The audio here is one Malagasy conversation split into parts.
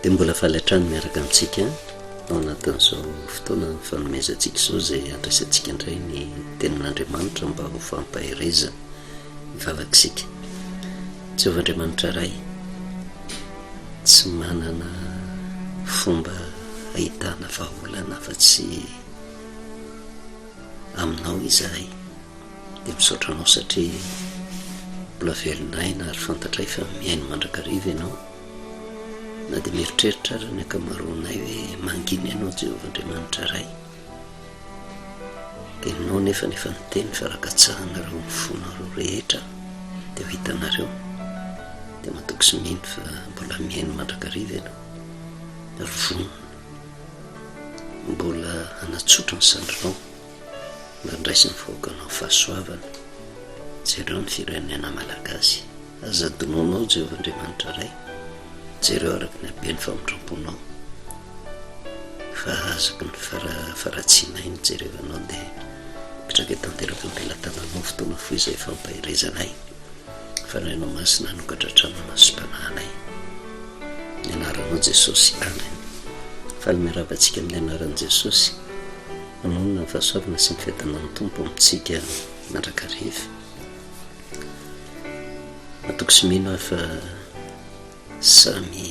dia mbola faletrany miaraka amintsika ao anatin'izao fotoana fanomezantsika izao zay andraisantsika indray ny tenin'Andriamanitra mba ho fampahireza ivavakisika. Jehovah'Andriamanitra ray, tsy manana fomba ahitana vahaolana afa-tsy aminao izahay, dia misaotra anao satria mbola velon'aina ary fantatray fa miaino mandrakariva ianao, na dia mieritreritra ary ny akamaroanay hoe manginy ianao Jehovah'Andriamanitra ray, dia inao nefa niteny fa rakatsahana mifonareo rehetra dia ho hitanareo, dia mahatoky sy mino fa mbola miaino mandrakariva ianao ary vonona mbola anatsotra ny sandrinao mba ndraisy ny vahoakanao fahasoavana jereo ny firenena malagasy. Azadonoanao Jehovah'Andriamanitra ray, jereo araky ny habeny famondramponao, fa azoko ny faratsianainy jereo anao dia mitraka tanteraka ampelantananao fotoana fo izay fampahirezanay, fa rainao masina nokatra hatrano masom-panahanay ny anaranao Jesosy, amen. Fa ny miaravantsika amin'ny anaran'i Jesosy, manonona ny fahasoavana sy ny fiadanany tompo amintsika mandrakariva. Mahatoky sy mino aho fa samy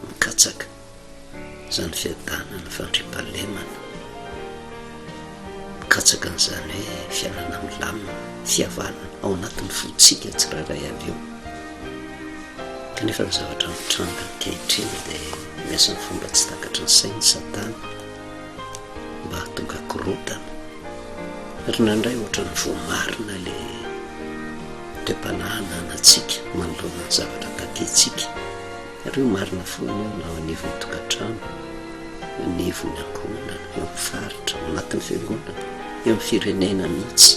mikatsaka izany fiadanana fandriampahalemana, mikatsaka n'izany hoe fiainana milamina, fihavanana ao anatin'ny fotsika tsirairay avy eo, kanefa ny zavatra mitranga ankehitriny dia miasa ny fomba tsy takatry ny sainy Satana mba hatonga korotana ary nandray ohatra ny voamarina le toepanahana anantsika manoloana ny zavatra taketsika, ary io marina foana io na ao anivon'ny tokantrano, eo anivon'ny ankohonana, eo amin'ny faritra, ao anatin'ny fiangonana, eo amin'ny firenena mihitsy.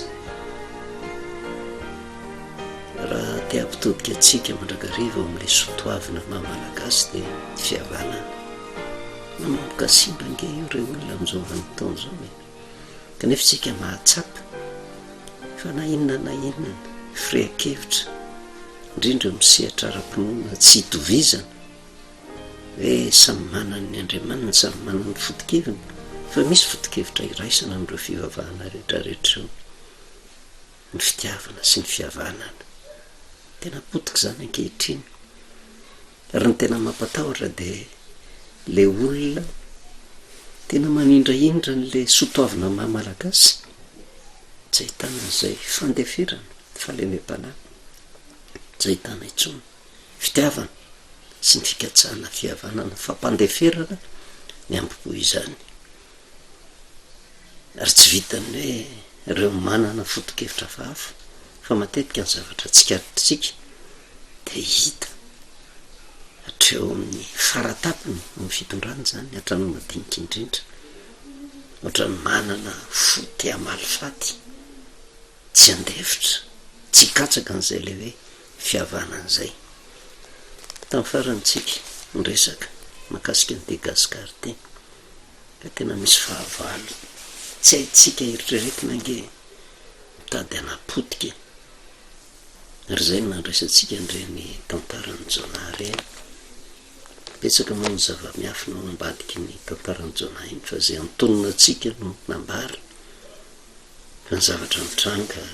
Raha te hampitodika antsika mandrakariva ao amin'ilay sotoavina maha-malagasy dia fihavanana. Manomboka simba nge io ireo olona amin'izao vanim-potoana izao e, kanefa tsika mahatsapa fa na inona firea-kevitra, indrindra misehatra ara-pinoana tsy hitovizana hoe samy manana ny Andriamanina, samy manana ny foto-kevina, fa misy foto-kevitra iraisana amin'ireo fivavahana rehetrarehetra io, ny fitiavana sy ny fihavanana. Tena potika izany ankehitriny, ary ny tena mampatahotra dia le olona tena manindraindra n'le sotoavina maha-malagasy, tsy ahitana izay fandeferana, fahalemem-panahy, tsy ahitana intsony fitiavana sy ny fikatsahana fihavanana, fampandeferana ny ambopo izany. Ary tsy vitany hoe ireo manana foto-kevitra hafa, fa matetika ny zavatra tsikaritrisika dia hita hatreo amin'ny faratapiny amin'ny fitondrany izany, hatrany madinika indrindra, ohatrany manana fo te hamalifaty, tsy andefitra, tsy hikatsaka an'izay le hoe fihavanan'izay. Tamin'ny farantsika miresaka mahakasika ny Madagasikara teny, ka tena misy fahavalo, tsy haitsika eritreretina nge mitady hanapotika, ary izay no nandraisantsika indreny tantaran'ny Jonah ireny. Betsaka moa ny zava-miafina ao ambadiky ny tantaran'ny Jonah iny, fa izay antonona antsika no nambara fa ny zavatra mitranga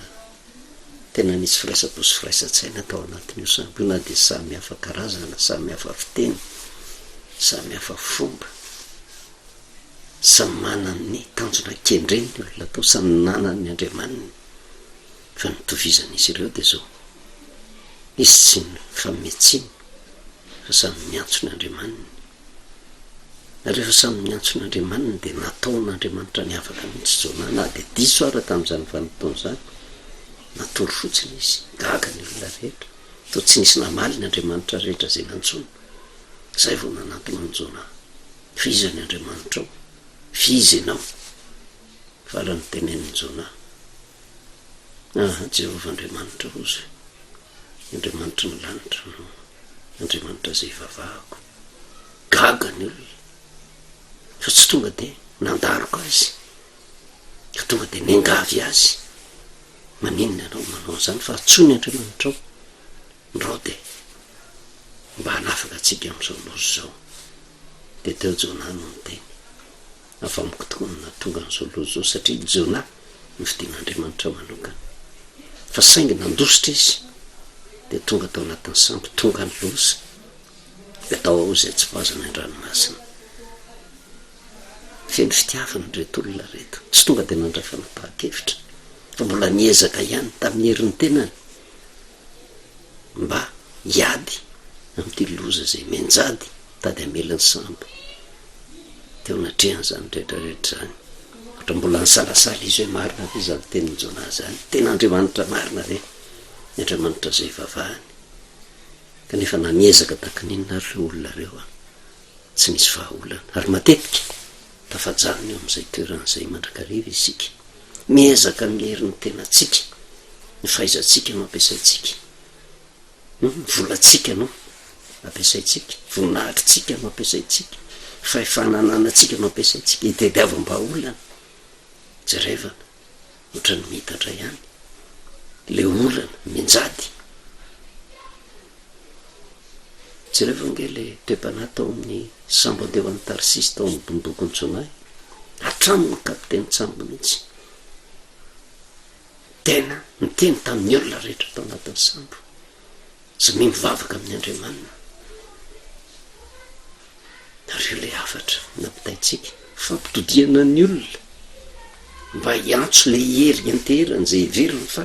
tena nisy firaisampo sy firaisan-tsaina tao anatin'io samby io, na dia samy hafa karazana, samy hafa fiteny, samy hafa fomba, samy manany ny tanjona kendreny ny olona tao, samy nanany ny Andriamaniny, fa nitovizan'izy ireo dia zao, izy tsy ny fametsiny fa samy miantso ny Andriamaniny, ary rehefa samy miantso ny Andriamaniny dia nataon'Andriamanitra ny afaka mihitsy Jonah, na dia diso ara tamin'izany vanim-potoana izany, natory fotsiny izy, gaga ny olona rehetra, toa tsy nisy namaly ny Andriamanitra rehetra izay nantsona. Izay vao nanantona ny Jonah, fiza ny Andriamanitra ao, fiza ianao, fa raha ny tenen'ny Jonah, Jehovah Andriamanitra ozy, Andriamanitra ny lanitra no Andriamanitra izay ivavahako, gaga ny olona, fa tsy tonga dia nandaroko azy, fa tonga dia nengavy azy. Maninona ianao manao izany, fa atsoa ny Andriamanitra ao, ndreo dia mba hanafaka antsika amin'izao lozy izao. de teo jona no ny teny afa mikotokonana tonga n'izao loha zao satria jona ny fidian'andriamanitra manokana fa saingy nandositra izy de tonga tao anatin'ny sambo tonga ny loza de atao ao zay tsy fazana an-dranomasina feno fitiavana reto olona reto tsy tonga de nandrafanapahakevitra fa mbola niezaka ihany tamin'ny herin'ny tenany mba hiady am'ty loza zay menjady tady amelany sambo teo natrehan zany rehetrarehetra zany ohatra mbola nysalasala izy hoe marina ve zany tenin'ny jona zany tena andriamanitra marina ve ny andriamanitra zay vavahany kanefa na niezaka takininona ary reo olona reo a tsy misy vahaolana ary matetika tafajanony eo am'izay toeran'izay mandrakariva isika miezaka amin'ny herin'ny tenatsika ny fahaizantsika no ampiasaitsika volatsika no ampiasaitsika voninahitrytsika no ampiasaitsika fahefanananatsika no ampiasaitsika hitediavam-bahaolana jerevana ohatra ny mitatra ihany le olana menjady jereva nge le toepana tao amin'ny sambo andeo an'ny tarsisy tao amin'ny bondokony jonay hatramony kapiteny tsambo mihitsy tena miteny tamin'ny olona rehetra tao anatin'ny sambo za mivavaka amin'ny andriamanina nareo le afatra nampitaitsika fampitodiana ny olona mba hiantso le hery anterany zay iveriny fa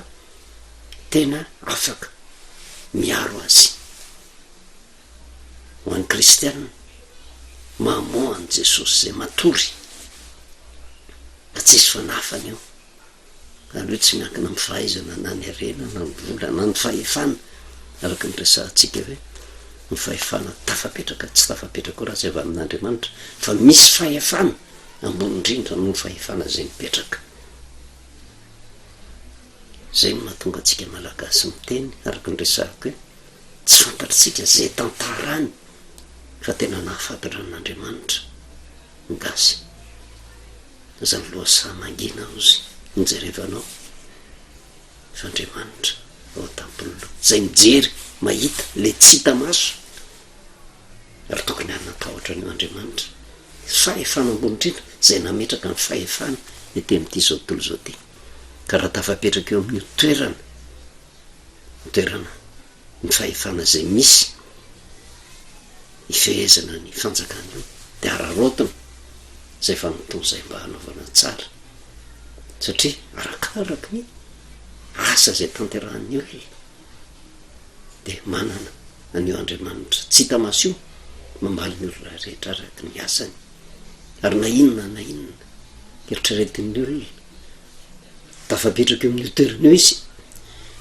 tena afaka miaro azy ho an'ny kristianina mamoany jesosy zay matory ka tsisy fanafany eo ary io tsy miankina amin'ny fahaizana na ny arena na ny vola na ny fahefana araka ny resahantsika hoe ny fahefana tafapetraka tsy tafapetraka o raha zay avy amin'andriamanitra fa misy fahefana ambony indrindra no ny fahefana zay mipetraka zay no mahatonga atsika malagasy miteny araka ny resahako hoe tsy fantatritsika zay tantarany fa tena nahafantatra n'andriamanitra ngasy zany loha sa mangina ozy nijerevanao fandriamanitra ao tampoloa zay mijery mahita le tsy hita maso ary tokony any natahotra an'io andriamanitra fahefana ambonindrindra zay nametraka ny fahefana ety am'ty zao tontolo zao ty ka raha tafapetraka eo amin'ny toerana ny fahefana zay misy ifehezana ny fanjakana io de ararotiny zay fanontony zay mba hanaovana tsara satria arakaraky ny asa zay tanterahan'ny olona de manana an'io andriamanitra tsy hita maso io mamaly ny olona rehetra araky ny asany ary na inona eritreretin'ny olona tafapetraka eo amin'ny toerana eo izy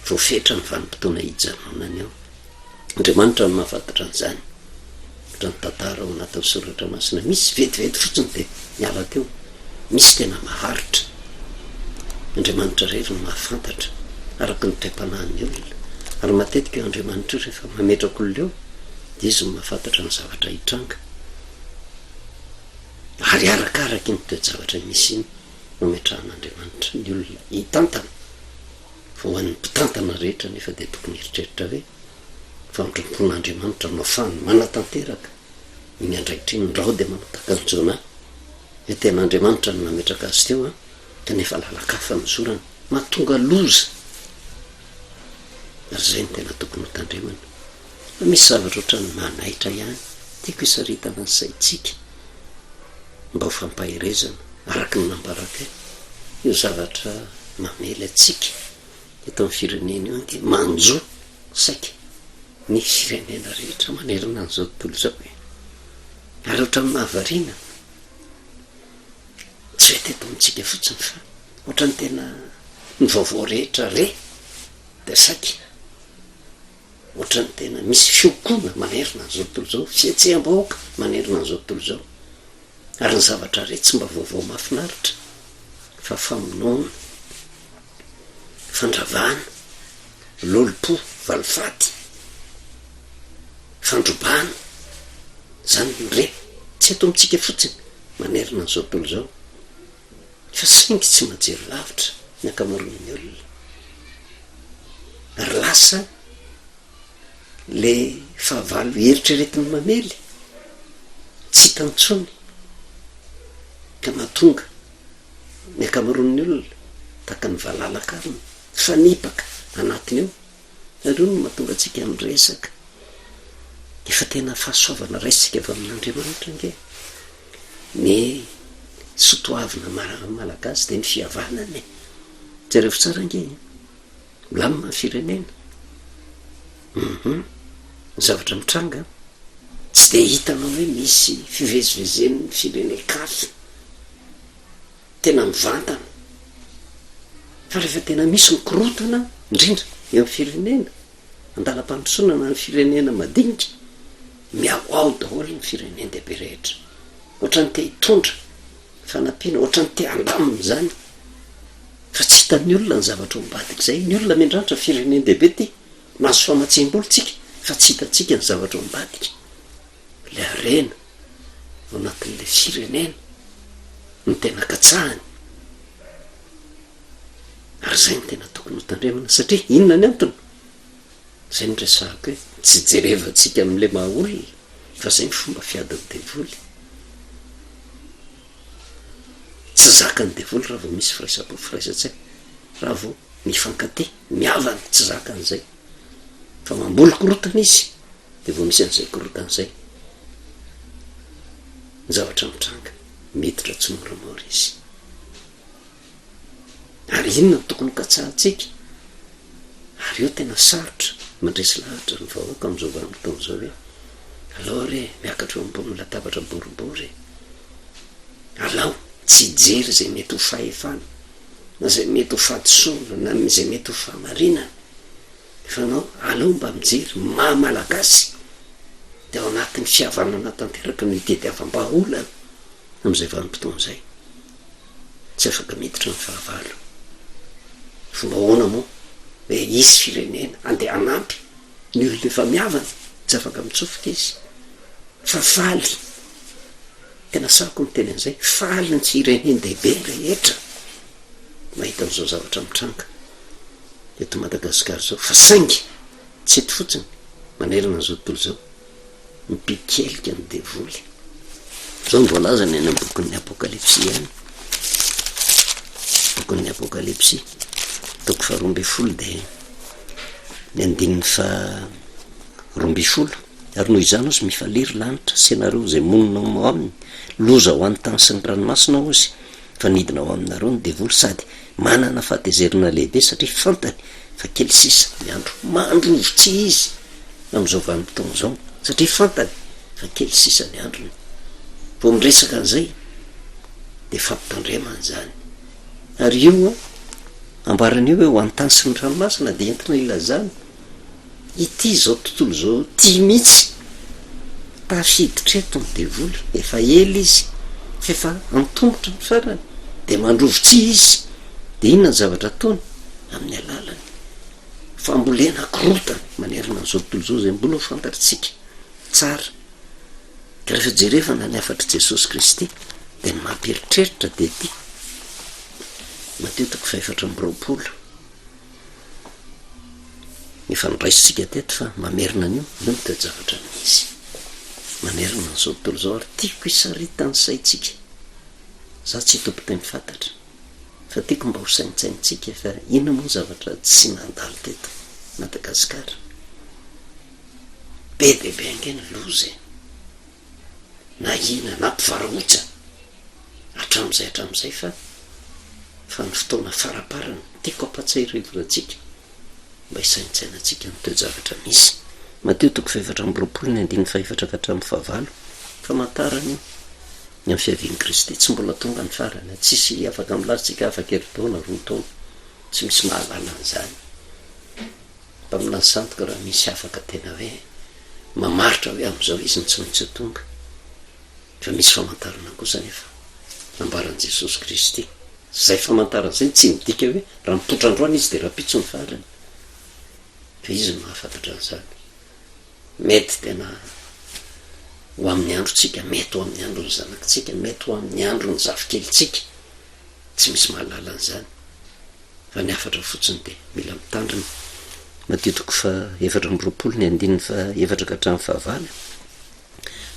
voafetra ny vanim-potoana hijanonany eo andriamanitra no mahafantatra an'izany ohatra ny tantara ao anatin'ny soratra masina misy vetivety fotsiny de miala teo misy tena maharitra andriamanitra rehetra no mahafantatra araky ny toepanahan'ny olona ary matetika io andriamanitra io rehefa mametraka olona eo de izy no mahafantatra ny zavatra hitranga ary arakaraky ny toe-javatra misy iny mametrahan'andriamanitra ny olona hitantana fa ho an'ny mpitantana rehetra nefa de tokony heritreritra hoe fandrompon'andriamanitra no afahany manatanteraka iny andraikitra iny ndrao de manataka ny jona hoe ten'andriamanitra no nametraka azy teo a kanefa lalakafa ny zorana mahatonga loza ary zay ny tena tokony ho tandremana fa misy zavatra ohatra ny manaitra ihany tiako hisaritana ny saitsika mba ho fampahirezana araky ny nambaraka io zavatra mamely atsika eto amin'ny firenena io de manjo saika ny firenena rehetra manerina an'izao tontolo zao hoe ary ohatra ny mahavariana tsy hoe teto amintsika fotsiny fa ohatra ny tena ny vaovao rehetra de saika ohatra ny tena misy fiokona manerina an'izao tontolo zao fihetseam-bahoaka manerina an'izao tontolo zao ary ny zavatra rehetra tsy mba vaovao mahafinaritra fa famonoana fandravana lolo-po valifaty fandrobana zany re tsy eto amintsika fotsiny manerina an'izao tontolo zao fa saingy tsy majery lavitra ny akamaroan'ny olona ary lasa le fahavalo heritreretiny mamely tsy hitantsony ka mahatonga ny akamaroan'ny olona tahaka ny valalakariny fanipaka anatiny eo areo no mahatonga atsika amin'ny resaka efa tena fahasoavana raisitsika avy amin'Andriamanitra nge ny sotoavina malagasy de ny fihavanany jereo tsara nge milamina ny firenena zavatra mitranga tsy de hitanao hoe misy fivezivezen'ny firenekafy tena mivantana fa rehefa tena misy mikorotana indrindra eo amin'ny firenena andalam-pandrosoana na ny firenena madinika miaoao daholo ny firenena dehibe rehetra ohatrany te hitondra fanampiana ohatrany te andamina zany fa tsy hitan'ny olona ny zavatra ombadika zay ny olona miandratra firenena dehibe ty mahazo famatsemboly tsika fa tsy hitatsika ny zavatra ombadika le arena ao anatin'le firenena ny tena katsahany ary zay ny tena tokony hotandremana satria inona ny antony zay ny resahako hoe tsy jerevantsika amin'le maha olona fa zay ny fomba fiadiny devoly tsy zakany devoly raha vao misy firaisapo firaisatsay raha vao mifankaty miavany tsy zakan'izay fa mamboly korotana izy de vao misy an'izay korotan'izay ny zavatra mitranga miditra tsy moramora izy ary inona ny tokony katsahantsika ary eo tena sarotra mandresy lahatra ny vahoaka am'izao vanim-potoana zao hoe alao re miakatra eo ambony latabatra boribory alao tsy jery zay mety ho fahefana na zay mety ho fahadisoana na zay mety ho fahamarinana fa anao alao mba mijery mahamalagasy de ao anatin'ny fihavanana tanteraka no itediavam-baolana am'izay vanim-potoana zay tsy afaka miditra ny fahavalo fomba hoana moa hoe isy firenena andeha anampy ny olona efa miavana tsy afaka mitsofoka izy fa faly tena sako ny teny an'izay faly ny firenena dehibe rehetra mahita an'izao zavatra mitranga eto Madagasikara zao fa saingy tsy eto fotsiny manerana an'izao tontolo zao mipikelika ny devoly zao ny voalazany any amin'ny bokin'ny apokalipsy any bokin'ny apokalipsy toko faharoa amby folo de ny andininy faharoa amby folo ary noho izany ozy mifaliry lanitra sy ianareo zay monina ao aminy loza ho an'ny tany sy ny ranomasina ozy fa nidina ao aminareo ny devoly sady manana fahatezerina lehibe satria fantany fa kely sisa ny andro mandrovotsy izy am'izao vanim-potoana zao satria fantany fa kely sisa ny androny vo miresaka an'izay de fampitandremana zany ary io ambarany io hoe ho an-tany sy ny ranomasina de entina ilazana ity zao tontolo zao tia mihitsy tafiditra eto ny devoly efa ela izy fefa antombotra ny farany de mandrovotsy izy de inona ny zavatra ataony amin'ny alalany fambolena korotana manerana n'izao tontolo zao zay mbola ho fantatritsika tsara ka rehefa jerevana ny afatry Jesosy Kristy de ny mamperitreritra de ty Mateo toko faefatra amby roapolo efa niraisitsika teto fa mamerina an'io no ny toejavatra amin'izy manerana n'izao tontolo zao ary tiako hisaritany saitsika za tsy tompo teny fantatra fa tiako mba ho saintsaintsika fa ina moa zavatra tsy nandalo teto Madagasikara be dehibe ange ny loza na ina na mpivarotsa hatram'izay fa ny fotoana faraparany tiako ampatsahirivolatsika mba hisaintsainatsika ny toejavatra misy Mateo toko faefatra amby roapolo ny andiny faefatra ka hatramin'ny fahavalo famantarany io ny amin'ny fiavian'i Kristy tsy mbola tonga ny farany tsisy afaka milatsika afaka herintaona roa taona tsy misy mahalala an'izany mpamina ny santoka raha misy afaka tena hoe mamaritra hoe am'izao izy ny tsy maintsy tonga fa misy famantarana kosa nefa nambaran'i Jesosy Kristy zay famantarana zay tsy midika hoe raha mipotra androany izy de rapitso ny farany fa izy no mahafantatra an'izany mety tena ho amin'ny androtsika mety ho amin'ny andro ny zanakitsika mety ho amin'ny andro ny zafikelytsika tsy misy mahalala an'izany fa ny afatra fotsiny de mila mitandrina Mateo toko faefatra amby roapolo ny andininy faefatra ka hatramin'ny fahavalo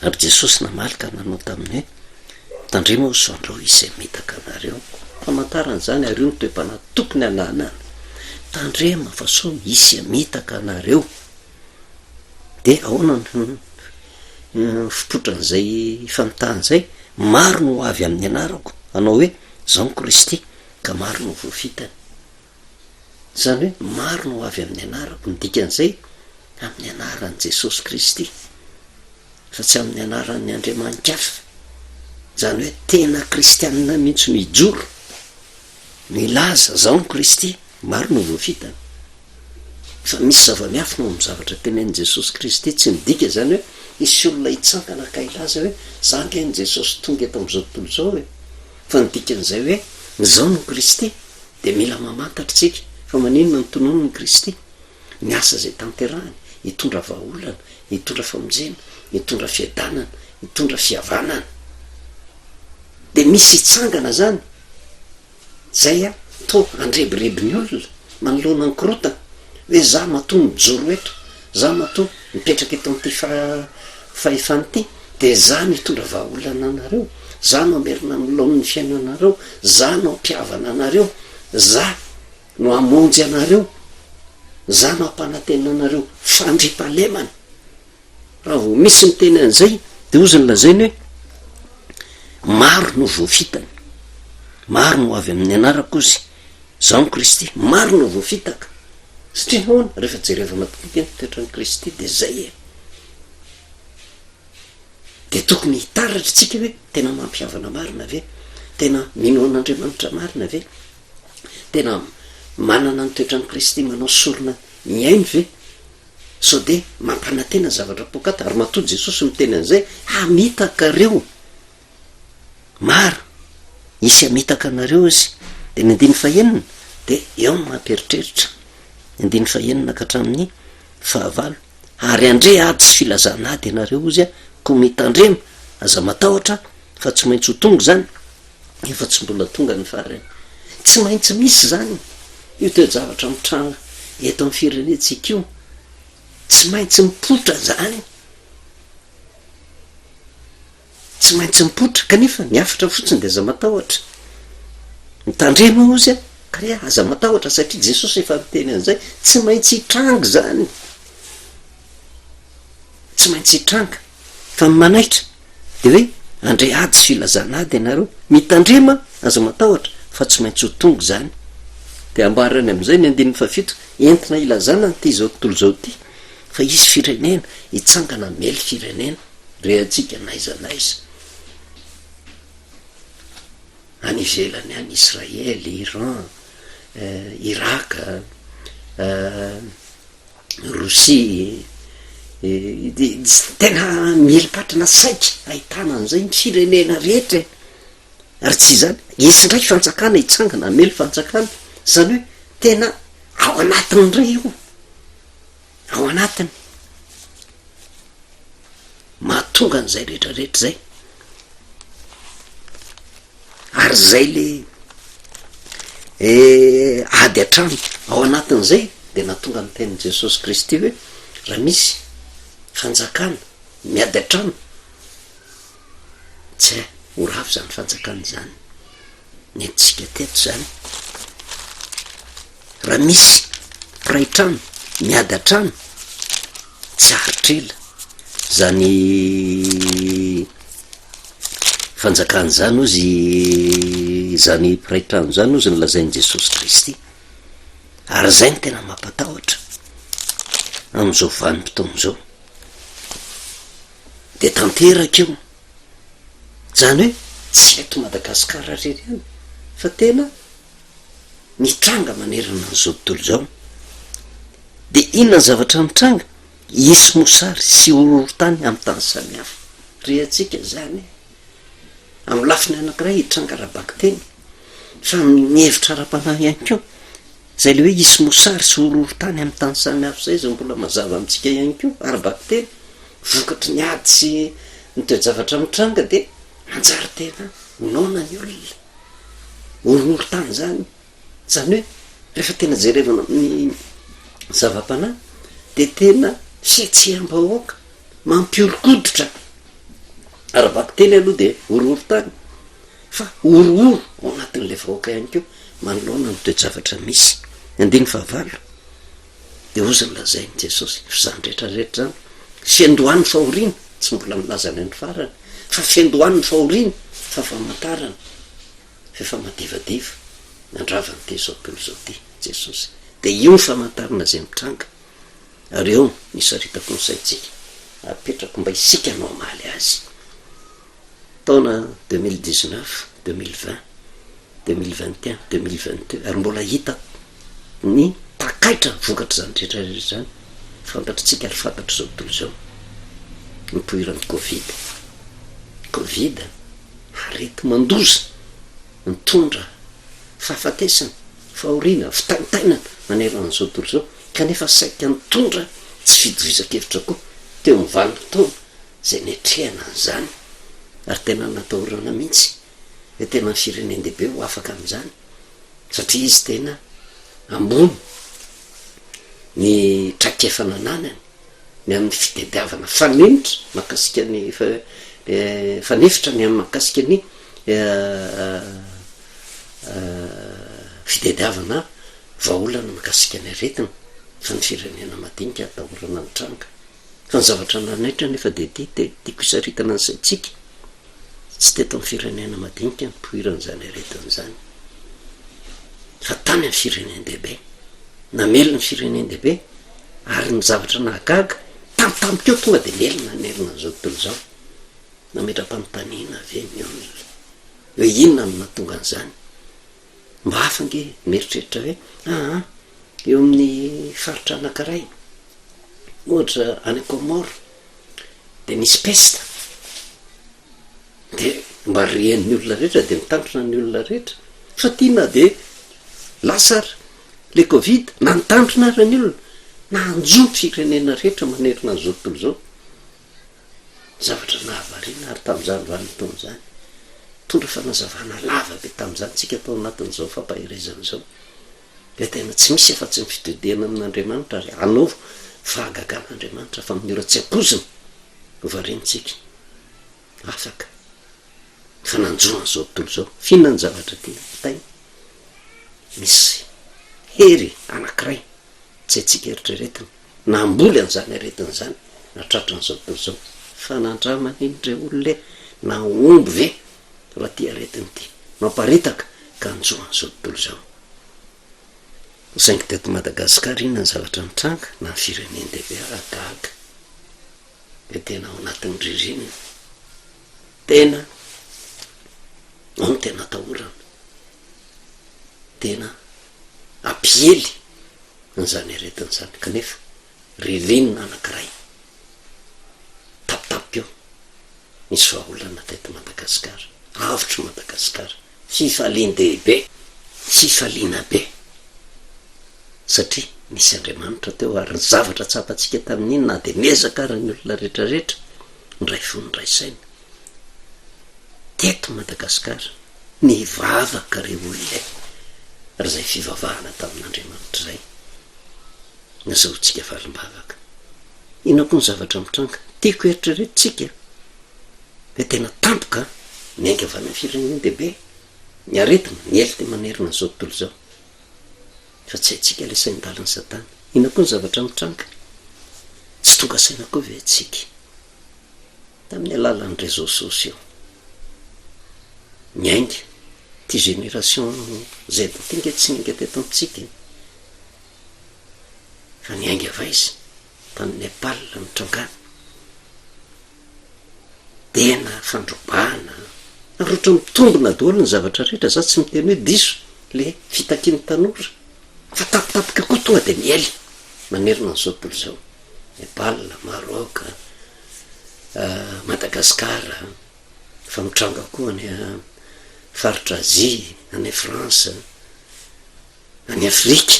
ary jesosy namalika nanao taminy hoe tandremo soandreo izay mitaka anareo famantarana zany ary io ny toe-panahy tokony ananana tandrema fa so isy mitaka anareo de ahoana fipotran'izay fanontany zay maro no avy amin'ny anarako anao hoe zao Kristy ka maro no voafitany zany hoe maro no avy amin'ny anarako ndikan'izay amin'ny anaran'i Jesosy Kristy fa tsy amin'ny anaran'ny Andriamanitra hafa zany hoe tena kristianina mihitsy mijoro milaza zao Kristy maro no voafitany fa misy zava-miafy no amin'ny zavatra tenenin' Jesosy Kristy tsy midika zany hoe isy olona hitsangana ka ilaza hoe za nge Jesosy tonga eto am'izao tontolo zao hoe fa nidikan'izay hoe zao no Kristy de mila mamantatritsika fa maninona ny tonono ny Kristy ny asa zay tanterahany hitondra vahaolana hitondra famonjena hitondra fiadanana hitondra fihavanana de misy hitsangana zany zay a to andrebirebiny olona manoloana ny korotana hoe za matoa mijoro eto za matoa mipetraka eto am'ty fahefany ty de za mitondra vahaolana anareo za no amerina milaon'ny fiainanareo za no ampiavana anareo za no amonjy anareo za no ampanantena anareo fandripahalemana raha vo misy miteny an'izay de ozy ny lazainy hoe maro no voafitany maro no avy amin'ny anarako ozy zao ny Kristy maro no voafitaka satria hoana rehefa jereva matokika toetra ny Kristy de zay e de tokony hitaratra tsika hoe tena mampiavana marina ve tena mino an'Andriamanitra marina ve tena manana ny toetra ny Kristy manao sorona miaino ve so de mampanantena zavatra pokata ary matoa Jesosy miteny an'izay hamitaka reo maro isy hamitaka anareo izy de ny 9 de eo no mampieritreritra 9 ka hatramin'ny 9 ary andre ady sy filazana ady anareo izy a ko mitandrema aza matahotra fa tsy maintsy ho tonga zany efa tsy mbola tonga ny farany tsy maintsy misy zany io toe-javatra mitranga eto amin'ny firenentsika io tsy maintsy mipotra zany tsy maintsy mipotra kanefa miafatra fotsiny de aza matahotra mitandrema ozy a kare aza matahotra satria Jesosy efa miteny an'izay tsy maintsy hitranga zany tsy maintsy hitranga fa manaitra de hoe andre ady sy filazana ady ianareo mitandrema aza matahotra fa tsy maintsy ho tonga zany de ambarany am'izay ny 17 entina ilazana nyty zao tontolo zao ty fa izy firenena hitsangana mely firenena rehatsika naiza naiza any ivelany any Israely, Iran, Irak, Rosia tena mielipatrana saika ahitana an'izay ny firenena rehetra ary tsy zany isy ndraiky fanjakana hitsangana mely fanjakana zany hoe tena ao anatiny ray io ao anatiny mahatonga an'izay rehetrarehetra zay ary zay le ady atrano ao anatin'izay de natonga ny tenin' Jesosy Kristy hoe raha misy fanjakana miady atrano tsy ho ravo zany fanjakana zany nentsika teto zany raha misy piraitrano miady atrano tsy aritrela zany fanjakana zany ozy zany piraitrano zany ozy nylazain'i Jesosy Kristy ary zay ny tena mampatahotra am'izao vanim-potoana zao de tanteraka io zany hoe tsy eto Madagasikara rery any fa tena mitranga manerana n'izao tontolo zao de inona ny zavatra mitranga isy mosary sy horohorotany amin'ny tany samihafa rehatsika zany amin'ny lafiny anankiray hitranga ara-bakiteny fa mihevitra ara-panahy ihany ko zay le hoe isy mosary sy horohorotany amin'ny tany samihafa zay zay mbola mazava amintsika ihany ko ara-bakiteny vokatry ny ady sy ny toe-javatra mitranga de manjary tena nona ny olona horohorotany zany zany hoe rehefa tena jerevana amin'ny zava-panahy de tena fiatsiam-bahoaka mampiorikoditra arabaky teny aloha de orooro tany fa orooro ao anatin'le vahoaka ihany keo manoloana ny toejavatra misy andiny favalo de ozany lazainy jesosy fizany rehetrarehetra zany fiandohan'ny fahoriana tsy mbola milazany any farany fa fiandohan'ny fahoriana fa famantarana fefa madivadiva mandravany te zao tontolo zao ty jesosy de io ny famantarana zay mitranga ary eo nisaritako ny saitsika apetrako mba isika anao maly azy taona 2019 2020 2021 2022 ary mbola hita ny takaitra vokatra zany rehetrarehetra zany fantatritsika ary fantatra zao tontolo zao nipoiran'ny covid arety mandoza mitondra fahafatesana fahoriana fitaintainana maneran'izao tontolo zao kanefa saika nitondra tsy fidoizakevitra koa teo mivalina taona zay netrehana an'izany ary tena natahorana mihitsy de tena ny firenendehibe ho afaka am'izany satria izy tena ambony ny traikefanananany ny amin'ny fitediavana fanenitra mahakasika ny fanefitra ny amin'ny mahakasika ny fitediavana vaolana mahakasika ny aretina fa ny firenena madinika atahorana ny tranga fa ny zavatra nanaitra nefa de tiako isaritana ny saitsika tsy teto amin'ny firenena madinika nipoiran'zany aretin'zany fa tany amin'ny firenendehibe namelona ny firenendehibe ary ny zavatra nahagaga tamtamikeo tonga de melona nelona zao tontolo zao nametram-panontaniana ave mionona hoe inona no natonga an'izany mba hafange mieritreritra hoe eo amin'ny faritra anankiray ohatra any Comore de nisy pesta de mba rihan'ny olona rehetra de mitandrina ny olona rehetra fa tiana de lasara le covid nantandrina ary ny olona nanjomy firenena rehetra manerina an'izao tontolo zao zavatra nahavarina ary tam'izany vanitony zany tondra fanazavana lava be tam'izany tsika tao anatin'izao fampahirezana zao de tena tsy misy efa-tsy ny fitodiana amin'Andriamanitra ary anao fahagagan'Andriamanitra fa amin'ny ora tsy ampozina hovarenitsika afaka fa nanjoana zao tontolo zao fihinana ny zavatra ty tainy misy hery anankiray tsy haitsika eritreretina namboly an'izany aretin'izany natratran'izao tontolo zao fa nandramanindre olole na omby ve raha ty aretiny ty mamparitaka ka anjoan'izao tontolo zao saingy teto Madagasikara inona ny zavatra mitranga na ny firenendehibe agaga de tena ao anatin'ny ririnina tena ao no tena atahorana tena ampiely n'izany aretin'izany kanefa ririnina anankiray tapitapika eo misy vahaolana teto Madagasikara avotry Madagasikara fifalian-dehibe fifaliana be satria misy Andriamanitra teo ary ny zavatra tsapatsika tamin'iny na de miezaka ary ny olona rehetrarehetra ndray fo ny ray saina teto Madagasikara ny vavaka re olona ary zay fivavahana tamin'Andriamanitra zay nazahotsika valim-bavaka ina koa ny zavatra mitranga tiako eritreretintsika de tena tampoka ny ainga avy any firenendehibe ny aretina ny ely te manerina zao tontolo zao fa tsy haitsika le sain-daliny Satana ina koa ny zavatra mitranga tsy tonga saina koa ve atsika tamin'ny alalan'ny réseaux sociaux ny ainga ty génération Z tinga tsy ninga teto amitsika fa ny ainga va izy tany Nepal mitrangana tena fandrobana rotra mitombona daholo ny zavatra rehetra za tsy miteny hoe diso le fitakiany tanora fa tapitapika koa tonga de miely manerina an'izao tontolo zao Nepal, Maroc, Madagasikara fa mitranga koa any faritra Asie any France any Afrika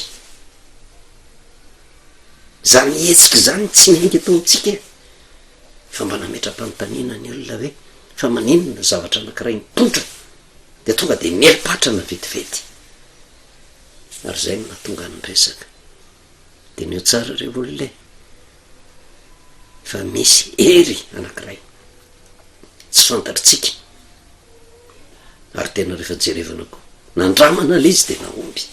zany hetsika zany tsy miainga eto amitsika fa mba nametram-panontaniana ny olona hoe fa maninona zavatra anankiray mitontra de tonga de mielipatrana vetivety ary zay no natonga ny resaka de neo tsara re olona fa misy hery anankiray tsy fantatritsika ary tena rehefa jerevana koa nandramana la izy de naomby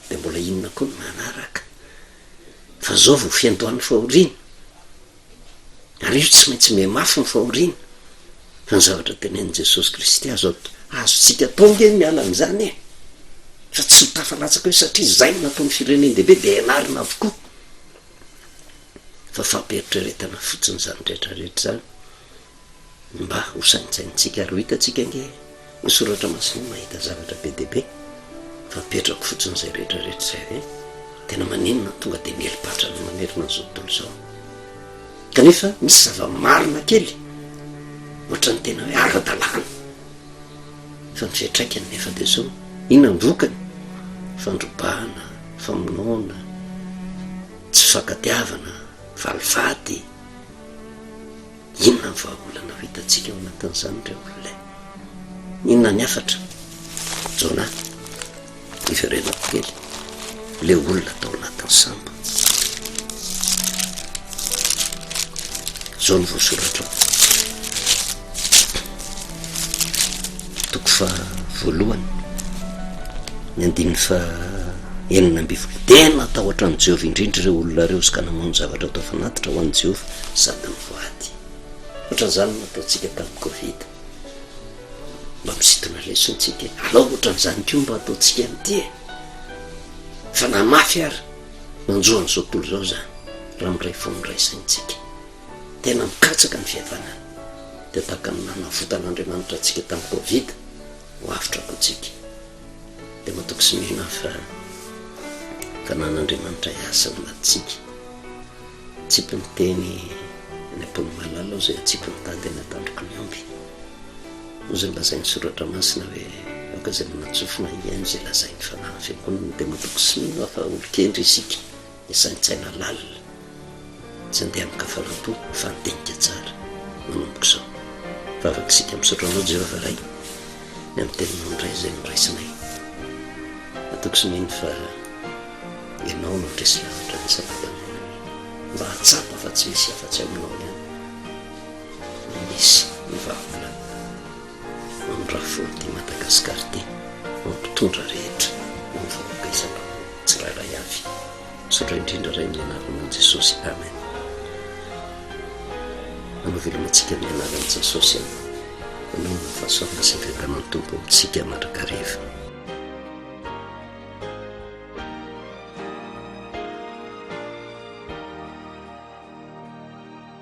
de mbola inona koa ny manaraka fa zao vo fiandohan'ny fahoriana ary io tsy maintsy mihamafy ny fahoriana fa ny zavatra tenean' Jesosy Kristy azotsika tonga miala am'izany e fa tsy mitafalatsaka hoe satria zay natao ny fireneny dehibe de anarina avokoa fa fampieritrretana fotsiny zany rehetrarehetra zany mba ho saintsaintsika ary ho hitatsika nge ny soratra masina mahita zavatra be dehibe fampitrako fotsiny zay rehetrarehetra zay hoe tena maninona tonga de mielipatra ny manerina n'izao tontolo zao kanefa misy zava-marina kely ohatra ny tena hoe ara-dalàna fa ny fiatraikany nefa de zao inona ny vokany fandrobahana famonoana tsy fakatiavana valivady inona ny vahaolana ho hitatsika ao anatin'izany reo olonay inona ny afatra jona iverenako kely le olona tao anatin'ny samba zao ny voasoratra toko fa voalohany ny andiny fa enina ambivolo tena tahotra ny Jehova indrindra ireo olona reo izy ka namono zavatra atao fanatitra ho an'ny Jehova sady ny voady ohatran'izany nataontsika tamin'ny Covid mba misitona lesontsika alao ohatran'izany koa mba ataontsika am'ty e fa namafy ary manjoany zao tontolo zao zany raha miray fo miraisaintsika tena mikatsaka ny fihavanana de tahaka ny nanavotan'Andriamanitra atsika tamin'ny Covid ho avitra kotsika de matoko sy mihina fa nan'Andriamanitra iasa anatsika tsipy ny teny ny ampony malala ao zay atsipy ny tady ny atandroko ny omby ozy ny lazain'ny soratra masina hoe aka zay manatsofina iainy zay lazain'ny fanahy fiankoniny de matoko sy mihina fa olo-kendry isika de saintsaina lalina tsy andeha amikafalampo fa ntenika tsara manomboko zao fa afaka isika misotranao Jehova ray ny amin'ny teninao ndray zay miraisinay matoko sy mihina fa ianao no ndresy lavitra ny sabatany mba hatsapa fa tsy misy afa-tsy aminao ihany misy ny vahaolana am'rafony ty Madagasikara ty mampitondra rehetra mavahoaka isaka tsirairay avy sotra indrindra ray amin'ny anaran'i Jesosy amen manovelomantsika amin'ny anaran'i Jesosy manao ny fahasoavana sy fiakanan'ny tompo amintsika mandrakariva